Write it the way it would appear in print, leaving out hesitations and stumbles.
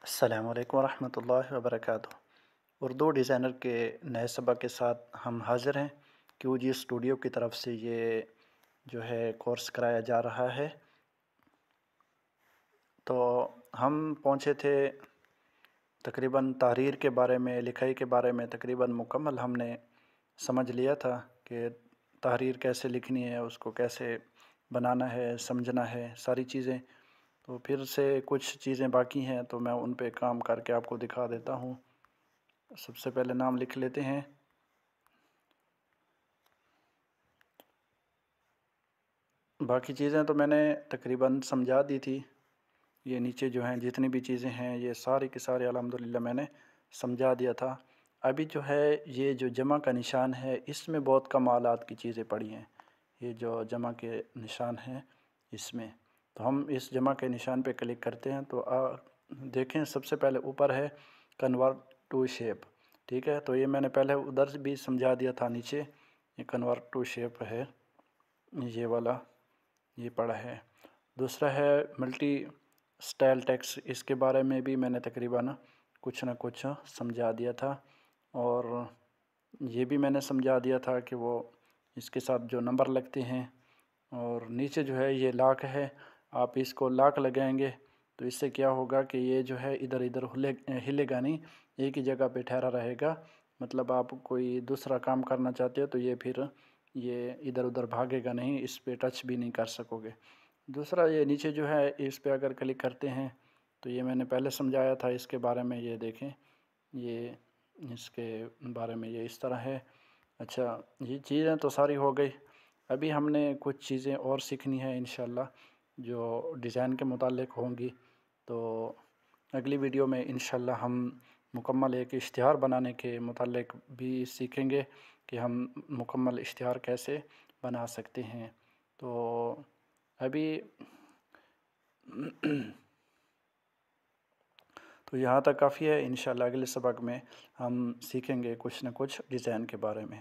السلام علیکم ورحمۃ اللہ وبرکاتہ۔ اردو ڈیزائنر کے نئے سبق کے ساتھ ہم حاضر ہیں۔ کیو جی اسٹوڈیو کی طرف سے یہ جو ہے کورس کرایا جا رہا ہے۔ تو ہم پہنچے تھے تقریباً تحریر کے بارے میں، لکھائی کے بارے میں تقریباً مکمل ہم نے سمجھ لیا تھا کہ تحریر کیسے لکھنی ہے، اس کو کیسے بنانا ہے، سمجھنا ہے، ساری چیزیں۔ تو پھر سے کچھ چیزیں باقی ہیں تو میں ان پہ کام کر کے آپ کو دکھا دیتا ہوں۔ سب سے پہلے نام لکھ لیتے ہیں۔ باقی چیزیں تو میں نے تقریباً سمجھا دی تھی۔ یہ نیچے جو ہیں جتنی بھی چیزیں ہیں یہ ساری کی ساری الحمدللہ میں نے سمجھا دیا تھا۔ ابھی جو ہے یہ جو جمع کا نشان ہے اس میں بہت کم آلات کی چیزیں پڑی ہیں۔ یہ جو جمع کے نشان ہیں اس میں تو ہم اس جمع کے نشان پہ کلک کرتے ہیں تو دیکھیں سب سے پہلے اوپر ہے کنورٹ ٹو شیپ، ٹھیک ہے۔ تو یہ میں نے پہلے ادھر بھی سمجھا دیا تھا، نیچے یہ کنورٹ ٹو شیپ ہے، یہ والا یہ پڑا ہے۔ دوسرا ہے ملٹی اسٹائل ٹیکسٹ، اس کے بارے میں بھی میں نے تقریباً کچھ نہ کچھ سمجھا دیا تھا، اور یہ بھی میں نے سمجھا دیا تھا کہ وہ اس کے ساتھ جو نمبر لگتے ہیں، اور نیچے جو ہے یہ لاک ہے، آپ اس کو لاک لگائیں گے تو اس سے کیا ہوگا کہ یہ جو ہے ادھر ادھر ہلے گا نہیں، ایک ہی جگہ پہ ٹھہرا رہے گا۔ مطلب آپ کوئی دوسرا کام کرنا چاہتے ہو تو یہ پھر یہ ادھر ادھر بھاگے گا نہیں، اس پہ ٹچ بھی نہیں کر سکو گے۔ دوسرا یہ نیچے جو ہے اس پہ اگر کلک کرتے ہیں تو یہ میں نے پہلے سمجھایا تھا، اس کے بارے میں یہ دیکھیں، یہ اس کے بارے میں یہ اس طرح ہے۔ اچھا، یہ چیزیں تو ساری ہو گئی۔ ابھی ہم نے کچھ چیزیں اور سیکھنی ہے انشاءاللہ جو ڈیزائن کے متعلق ہوں گی، تو اگلی ویڈیو میں انشاءاللہ ہم مکمل ایک اشتہار بنانے کے متعلق بھی سیکھیں گے کہ ہم مکمل اشتہار کیسے بنا سکتے ہیں۔ تو ابھی تو یہاں تک کافی ہے۔ انشاءاللہ اگلے سبق میں ہم سیکھیں گے کچھ نہ کچھ ڈیزائن کے بارے میں۔